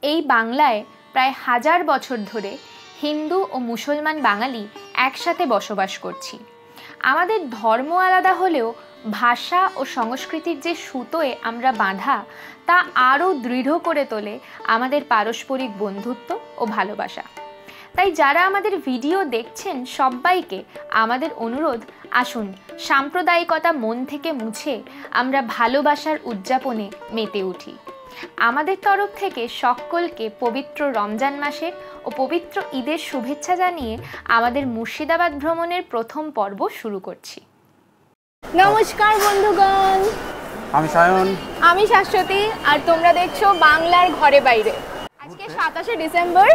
এই বাংলায় প্রায় 1000 বছর ধরে হিন্দু ও মুসলমান বাঙালি একসাথে বসবাস করছি। আমাদের ধর্ম আলাদা হলেও ভাষা ও সংস্কৃতির যে সুতোয় আমরা বাঁধা তা আরও দৃঢ় করে তোলে আমাদের পারস্পরিক বন্ধুত্ব ও ভালোবাসা। তাই যারা আমাদের ভিডিও দেখছেন সবাইকে আমাদের অনুরোধ, আসুন সাম্প্রদায়িকতা মন থেকে মুছে আমরা ভালোবাসার উদযাপনে মেতে উঠি। আমাদের তরফ থেকে সকলকে পবিত্র রমজান মাসের ও পবিত্র ঈদের শুভেচ্ছা জানিয়ে আমাদের মুর্শিদাবাদ ভ্রমণের প্রথম পর্ব শুরু করছি। নমস্কার বন্ধুগণ, আমি সায়ন, আমি শাশ্বতী, আর তোমরা দেখছো বাংলার ঘরে বাইরে। আজকে 27শে ডিসেম্বর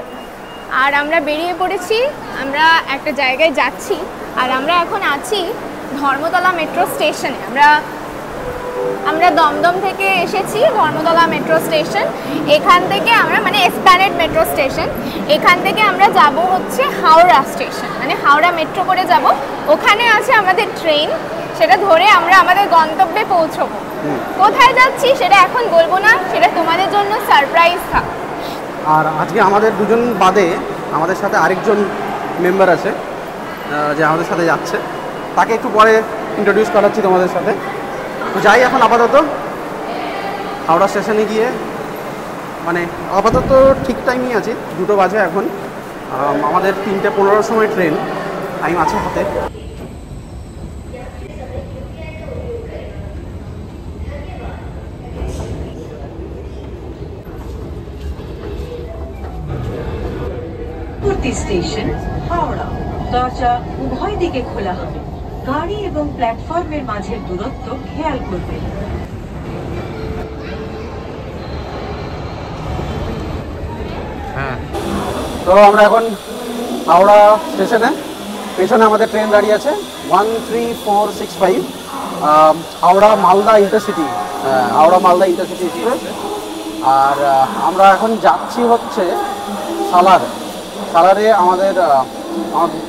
আর আমরা বেরিয়ে পড়েছি। আমরা একটা জায়গায় যাচ্ছি আর আমরা এখন আছি ধর্মতলা মেট্রো স্টেশনে। আমরা দমদম থেকে এসেছি ধর্মতলা মেট্রো স্টেশন। এখান থেকে আমরা এসপ্ল্যানেড মেট্রো স্টেশন, এখান থেকে আমরা যাব হচ্ছে হাওড়া স্টেশন, হাওড়া মেট্রো করে যাব। ওখানে আছে আমাদের ট্রেন, সেটা ধরে আমরা আমাদের গন্তব্যে পৌঁছবো। কোথায় যাচ্ছি সেটা এখন বলবো না, সেটা তোমাদের জন্য সারপ্রাইজ থাক। আর আজকে আমাদের দুজন বাদে আমাদের সাথে আরেকজন মেম্বার আছে যে আমাদের সাথে যাচ্ছে, তাকে একটু পরে ইন্ট্রোডিউস করাচ্ছি তোমাদের সাথে। তো যাই এখন আপাতত হাওড়া স্টেশনে গিয়ে, আপাতত ঠিক টাইমই আছি, 2টো বাজে এখন। আমাদের 3:15 সময় ট্রেন, টাইম আছে হাতে। স্টেশন হাওড়া, দরজা উভয় দিকে খোলা হবে। গাড়ি এবং প্ল্যাটফর্মের মাঝের দূরত্ব খেয়াল করবেন। হ্যাঁ, তো আমরা এখন হাওড়া স্টেশনে, পেছনে আমাদের ট্রেন দাঁড়িয়ে আছে 13465 Howrah Malda intercity, Howrah Malda intercity express. আর আমরা এখন যাচ্ছি হচ্ছে সালারে।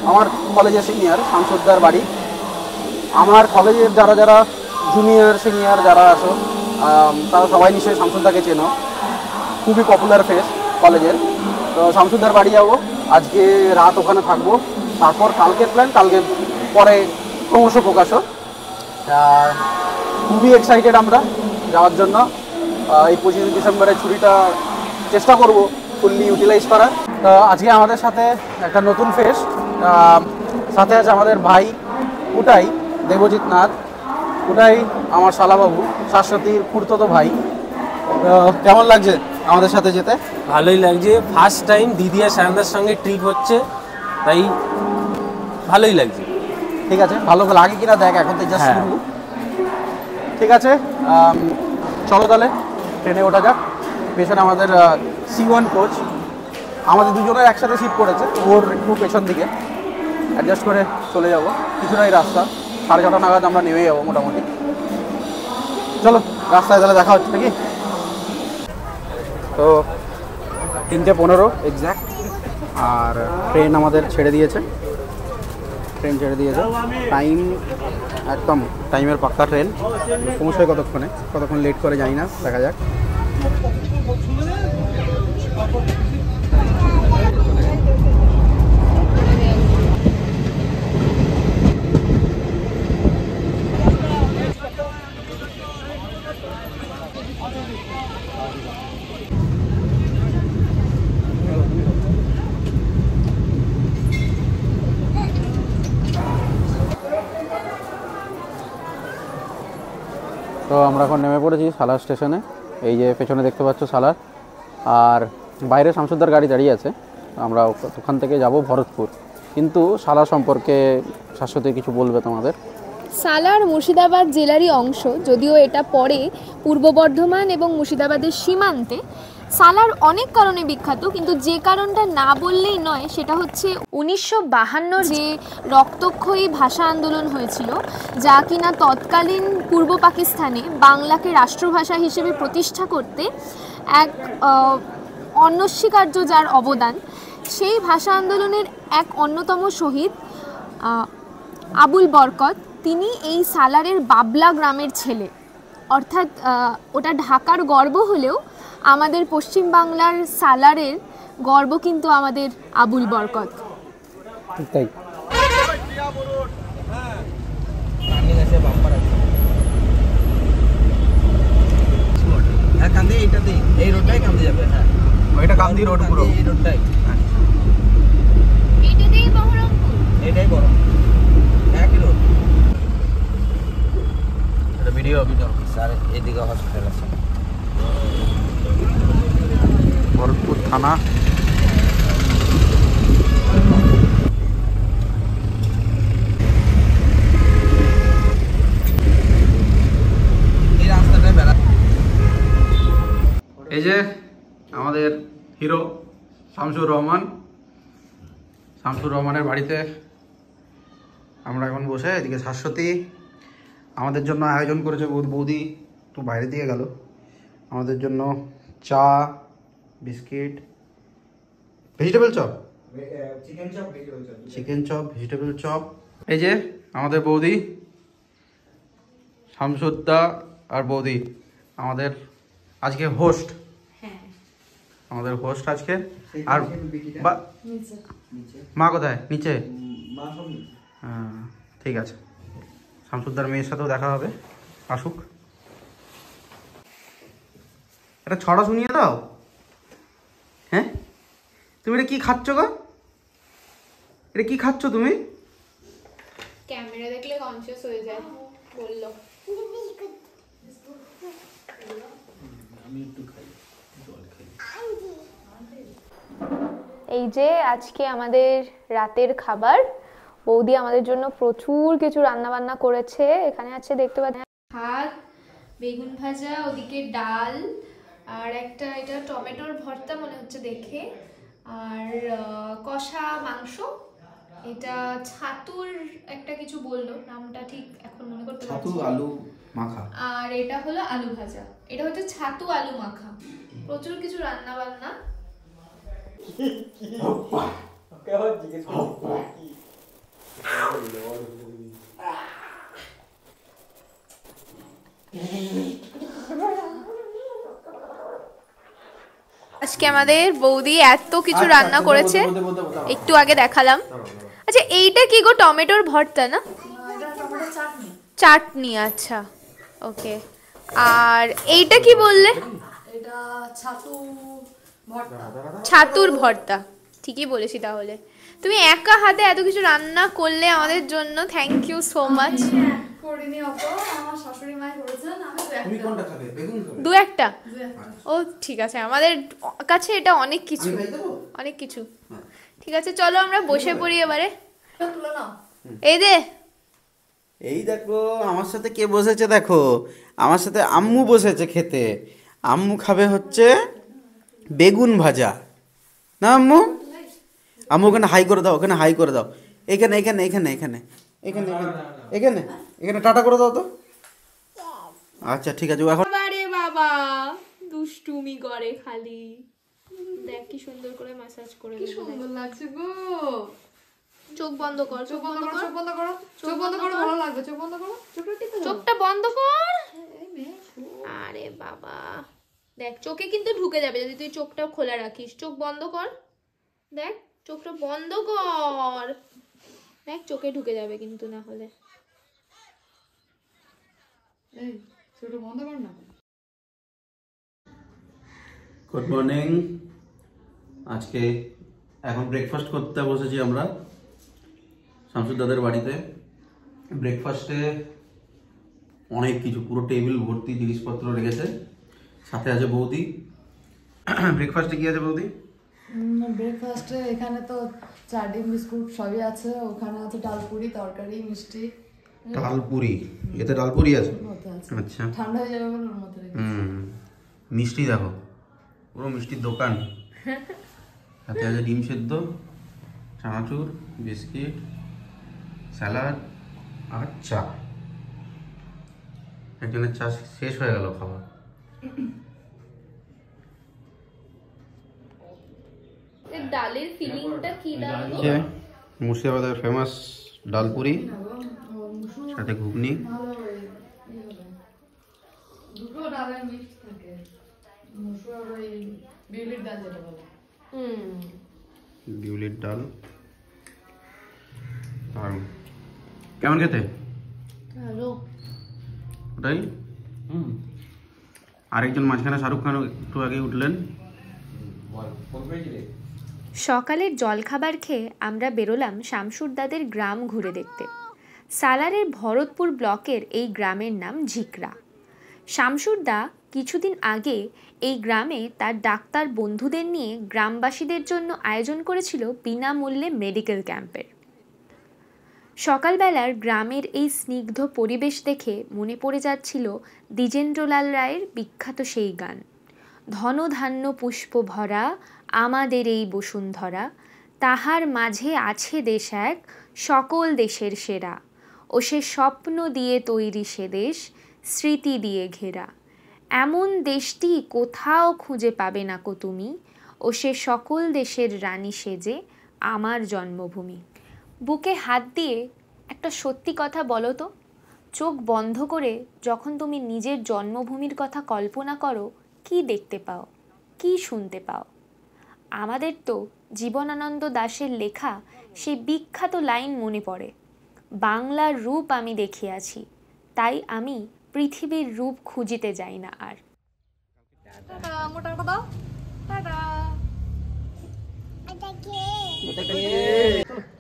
আমার কলেজের সিনিয়র শামসুদ্দার বাড়ি। আমার কলেজের যারা জুনিয়র সিনিয়র যারা আছো তারা সবাই নিশ্চয়ই শামসুদ্দাকে চেনো, খুবই পপুলার ফেস কলেজের। তো শামসুদ্দার বাড়ি যাবো, আজকে রাত ওখানে থাকবো। তারপর কালকের প্ল্যান, কালকে পরে ক্রমশ প্রকাশও। খুবই এক্সাইটেড আমরা যাওয়ার জন্য। এই 25 ডিসেম্বরের ছুটিটা চেষ্টা করব ফুললি ইউটিলাইজ করার। তো আজকে আমাদের সাথে একটা নতুন ফেস, সাথে আছে আমাদের ভাই উটাই, দেবজিৎ নাথ। উটাই আমার শালাবাবু, শাশ্বতীর খুড়তো ভাই। কেমন লাগছে আমাদের সাথে যেতে? ভালোই লাগছে, ফার্স্ট টাইম দিদি আর সায়নদার সঙ্গে ট্রিপ হচ্ছে, তাই ভালোই লাগছে। ঠিক আছে, ভালো লাগে কিনা দেখ, এখন তো জাস্ট শুরু। ঠিক আছে, চলো তাহলে ট্রেনে ওঠা যাক। পেছনে আমাদের C1 কোচ, আমাদের দুজনের একসাথে সিট পড়েছে, ওর একটু পেছন দিকে অ্যাডজাস্ট করে চলে যাব। কিছুটাই রাস্তা, 6:30 নাগাদ আমরা নেমে যাবো মোটামুটি। চলো রাস্তায় তাহলে দেখা হচ্ছে নাকি। তো 3:15 এক্স্যাক্ট, আর ট্রেন আমাদের ছেড়ে দিয়েছে। টাইম একদম টাইমের পাক্কা ট্রেন। পৌঁছয় কতক্ষণ লেট করে যাই না, দেখা যাক। তো আমরা এখন নেমে পড়েছি সালার স্টেশনে। এই যে পেছনে দেখতে পাচ্ছ সালার, আর বাইরে শামসুদ্দার গাড়ি দাঁড়িয়ে আছে। আমরা ওখান থেকে যাব ভরতপুর। কিন্তু সালার সম্পর্কে শাশ্বতী কিছু বলবে তোমাদের। সালার মুর্শিদাবাদ জেলারই অংশ, যদিও এটা পড়ে পূর্ব বর্ধমান এবং মুর্শিদাবাদের সীমান্তে। সালার অনেক কারণে বিখ্যাত, কিন্তু যে কারণটা না বললেই নয় সেটা হচ্ছে 1952 যে রক্তক্ষয়ী ভাষা আন্দোলন হয়েছিল, যা কিনা তৎকালীন পূর্ব পাকিস্তানে বাংলাকে রাষ্ট্রভাষা হিসেবে প্রতিষ্ঠা করতে এক অনস্বীকার্য যার অবদান। সেই ভাষা আন্দোলনের এক অন্যতম শহীদ আবুল বরকত, তিনি এই সালারের বাবলা গ্রামের ছেলে। অর্থাৎ ওটা ঢাকার গর্ব হলেও আমাদের পশ্চিম বাংলার সালারের গর্ব কিন্তু আমাদের আবুল বরকত। তাই এই রোডটাই কান্দে যাবে। হ্যাঁ ওইটা কান্দি রোড পুরো এই রোডটাই এইটাতেই বহরমপুর, এটাই বড় একই রোড। এটা ভিডিও স্যার এদিকে হসপিটাল আছে। ভরতপুর থানা। এই রাস্তাটা বেড়া এই যে আমাদের হিরো শামসুর রহমান, শামসুর রহমানের বাড়িতে আমরা এখন বসে। এদিকে শাশ্বতী আমাদের জন্য আয়োজন করেছে, বৌদি তো বাইরে দিয়ে গেল, আমাদের জন্য চা, biscuit, vegetable chop, chicken chop, vegetable chop. এই যে আমাদের বৌদি, শামসুদ্দা আর বৌদি আমাদের আজকে হোস্ট, আমাদের হোস্ট আজকে। আর মা কোথায়? নিচে। হ্যাঁ ঠিক আছে, শামসুদ্দার মেয়ের সাথেও দেখা হবে, আসুক। একটা ছড়া শুনিয়ে দাও। হ্যাঁ তুমি এটা কি খাচ্ছ গো? এটা কি খাচ্ছ তুমি? ক্যামেরা দেখলে কনসিয়াস হয়ে যায় বললো। এই যে আজকে আমাদের রাতের খাবার, বৌদি আমাদের জন্য প্রচুর কিছু রান্না বান্না করেছে। এখানে আছে দেখতে পাচ্ছেন ভাত, বেগুন ভাজা, ওদিকে ডাল, আর একটা এটা টমেটোর ভর্তা মনে হচ্ছে দেখে, আর কষা মাংস। এটা ছাতুর একটা কিছু বললো, নামটা ঠিক এখন মনে করতে পারছি না। ছাতু আলু মাখা। আর এটা হলো আলু ভাজা, এটা হচ্ছে ছাতু আলু মাখা। প্রচুর কিছু রান্না বান্না। আজকে আমাদের বৌদি এত কিছু রান্না করেছে, একটু আগে দেখালাম। আচ্ছা এইটা কি গো? টমেটোর ভর্তা না? চাটনি, আচ্ছা ওকে। আর এইটা কি বললে? এটা ছাতুর ভর্তা। ঠিকই বলেছি তাহলে। তুমি একা হাতে এত কিছু রান্না করলে আমাদের জন্য, থ্যাংক ইউ সো মাচ। করিনি অত, আমার শাশুড়ি মা করেছেন, আমি তুমি কোনটা খাবে? বেগুন খাবে? দু একটা? ও ঠিক আছে, আমাদের কাছে এটা অনেক কিছু, অনেক কিছু। ঠিক আছে চলো আমরা বসে পড়ি এবারে। তুলে নাও। এই দে, এই দেখো আমার সাথে কে বসেছে, দেখো আমার সাথে আম্মু বসেছে খেতে। আম্মু খাবে হচ্ছে বেগুন ভাজা, না আম্মু? আম্মু ওখানে হাই করে দাও, ওখানে হাই করে দাও। এখানে এখানে এখানে এখানে এখানে এখানে এখানে টাটা করে দাও তো। আচ্ছা ঠিক আছে। এখন আরে বাবা দুষ্টুমি করে খালি, দেখ কি সুন্দর করে ম্যাসাজ করে কি সুন্দর লাগছে গো। চোখ বন্ধ কর, চোখ বন্ধ কর, চোখ বন্ধ করো, চোখ বন্ধ করো, ভালো লাগবে। চোখ বন্ধ করো, চোখটা বন্ধ কর। আরে বাবা দেখ চোখে কিন্তু ঢুকে যাবে যদি তুই চোখটা খোলা রাখিস। চোখ বন্ধ কর, দেখ চোখটা বন্ধ কর, দেখ চোখে ঢুকে যাবে কিন্তু না হলে। এই চোখটা বন্ধ কর না। Good morning. আজকে এখন ব্রেকফাস্ট করতে বসেছি আমরা শামসুদ্দাদের বাড়িতে। ব্রেকফাস্টে অনেক কিছু, পুরো টেবিল ভর্তি জিনিসপত্র রেখেছে। সাথে আছে বৌদি। ব্রেকফাস্টে কি আছে বৌদি? ব্রেকফাস্টে এখানে তো চা, ডিম, বিস্কুট সবই আছে। ওখানে আছে ডালপুরি, তরকারি, মিষ্টি। ডালপুরি, এতে ডালপুরি আছে? মধ্যে আছে। আচ্ছা ঠান্ডা হয়ে যাবে বলে ওর মধ্যে রেখেছি। মিষ্টি দেখো, পুরো মিষ্টির দোকান। সাথে আছে ডিম সেদ্ধ, চানাচুর, বিস্কিট, স্যালাড আর চা। একজনের চা শেষ হয়ে গেল খাওয়া। ডালের ফিলিংটা কি ডাল? মুর্শিদাবাদের ফেমাস ডালপুরি, সাথে ঘুগনি। ভালো দুটো ডালের মিক্স থাকে। মসুর আর ওই বিউলির ডাল যেটা বলে। বিউলির ডাল আর কেমন খেতে? ভালো। ওটাই আরেকজন মাঝখানে শাহরুখ খান একটু আগে উঠলেন। সকালের জলখাবার খেয়ে আমরা বেরোলাম শামসুরদাদের গ্রাম ঘুরে দেখতে। সালারের ভরতপুর ব্লকের এই গ্রামের নাম ঝিকরা। শামসুরদা কিছুদিন আগে এই গ্রামে তার ডাক্তার বন্ধুদের নিয়ে গ্রামবাসীদের জন্য আয়োজন করেছিল বিনামূল্যে মেডিকেল ক্যাম্পের। সকালবেলার গ্রামের এই স্নিগ্ধ পরিবেশ দেখে মনে পড়ে যাচ্ছিল দ্বিজেন্দ্রলাল রায়ের বিখ্যাত সেই গান, ধনধান্য পুষ্প ভরা আমাদের এই বসুন্ধরা, তাহার মাঝে আছে দেশ এক সকল দেশের সেরা, ও সে স্বপ্ন দিয়ে তৈরি সে দেশ স্মৃতি দিয়ে ঘেরা, এমন দেশটি কোথাও খুঁজে পাবে না কো তুমি, ও সে সকল দেশের রানী সেজে আমার জন্মভূমি। বুকে হাত দিয়ে একটা সত্যি কথা বলো তো, চোখ বন্ধ করে যখন তুমি নিজের জন্মভূমির কথা কল্পনা করো, কি দেখতে পাও, কি শুনতে পাও? আমাদের তো জীবনানন্দ দাশের লেখা সেই বিখ্যাত লাইন মনে পড়ে, বাংলার রূপ আমি দেখিয়াছি, তাই আমি পৃথিবীর রূপ খুঁজিতে যাই না আর।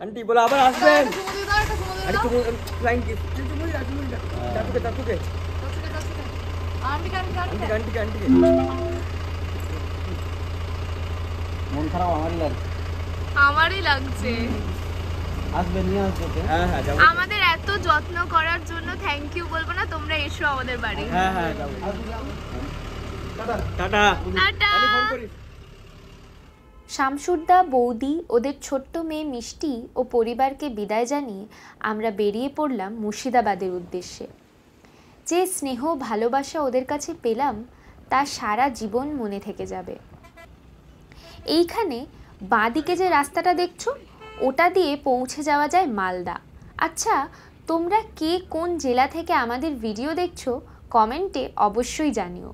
আন্টি বলে আবার আসবেন। ফ্লাইং গিফট চাচুকে আন্টিকে মন খারাপ আমারই লাগছে। আসবেন নিয়ে আসবে। হ্যাঁ হ্যাঁ যাবো। আমাদের এত যত্ন করার জন্য থ্যাংক ইউ বলবো না, তোমরা এসো আমাদের বাড়ি। হ্যাঁ হ্যাঁ যাবো। Tata tata. আমি ফোন করিস। শামসুরদা, বৌদি, ওদের ছোট্ট মেয়ে মিষ্টি ও পরিবারকে বিদায় জানিয়ে আমরা বেরিয়ে পড়লাম মুর্শিদাবাদের উদ্দেশ্যে। যে স্নেহ ভালোবাসা ওদের কাছে পেলাম তা সারা জীবন মনে থেকে যাবে। এইখানে বাঁদিকে যে রাস্তাটা দেখছো ওটা দিয়ে পৌঁছে যাওয়া যায় মালদা। আচ্ছা, তোমরা কে কোন জেলা থেকে আমাদের ভিডিও দেখছো কমেন্টে অবশ্যই জানিও।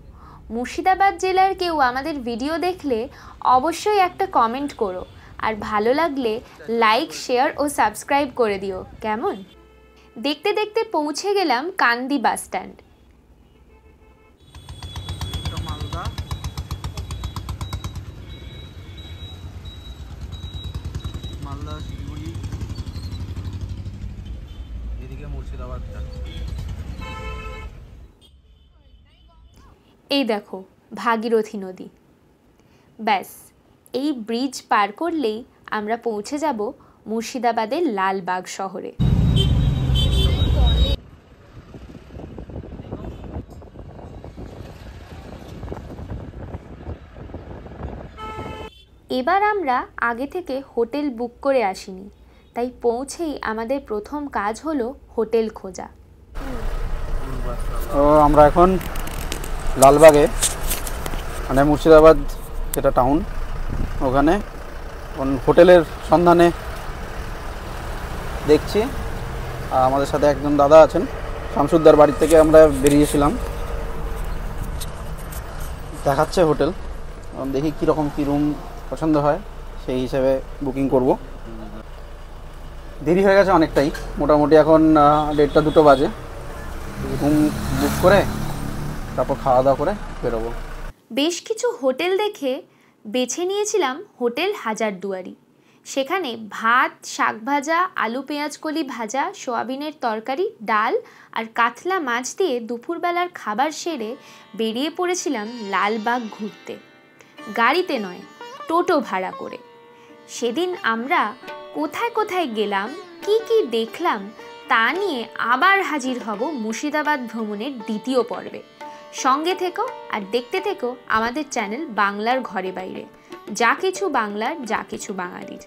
মুর্শিদাবাদ জেলার কেউ আমাদের ভিডিও দেখলে অবশ্যই একটা কমেন্ট করো, আর ভালো লাগলে লাইক, শেয়ার ও সাবস্ক্রাইব করে দিও, কেমন? দেখতে দেখতে পৌঁছে গেলাম কান্দি বাস স্ট্যান্ড। মালদা শিলিগুড়ি এদিকে মুর্শিদাবাদটা। এই দেখো ভাগীরথী নদী। ব্যাস, এই ব্রিজ পার করলেই আমরা পৌঁছে যাব মুর্শিদাবাদের লালবাগ শহরে। এবার আমরা আগে থেকে হোটেল বুক করে আসিনি, তাই পৌঁছেই আমাদের প্রথম কাজ হলো হোটেল খোঁজা। তো আমরা এখন লালবাগে, মানে মুর্শিদাবাদ যেটা টাউন, ওখানে হোটেলের সন্ধানে দেখছি। আর আমাদের সাথে একজন দাদা আছেন, শামসুদ্দার বাড়ি থেকে আমরা বেরিয়েছিলাম, দেখাচ্ছে হোটেল। দেখি কীরকম কী রুম পছন্দ হয়, সেই হিসেবে বুকিং করব। দেরি হয়ে গেছে অনেকটাই, মোটামুটি এখন 1:30-2 বাজে। রুম বুক করে তারপর খাওয়া দাওয়া করে বেরোবো। বেশ কিছু হোটেল দেখে বেছে নিয়েছিলাম হোটেল হাজারদুয়ারি। সেখানে ভাত, শাক ভাজা, আলু পেঁয়াজকলি ভাজা, সোয়াবিনের তরকারি, ডাল আর কাতলা মাছ দিয়ে দুপুরবেলার খাবার সেরে বেরিয়ে পড়েছিলাম লালবাগ ঘুরতে। গাড়িতে নয়, টোটো ভাড়া করে। সেদিন আমরা কোথায় কোথায় গেলাম, কি কি দেখলাম তা নিয়ে আবার হাজির হব মুর্শিদাবাদ ভ্রমণের দ্বিতীয় পর্বে। সঙ্গে থেকো আর দেখতে থেকো আমাদের চ্যানেল বাংলার ঘরে বাইরে, যা কিছু বাংলার, যা কিছু বাঙালির।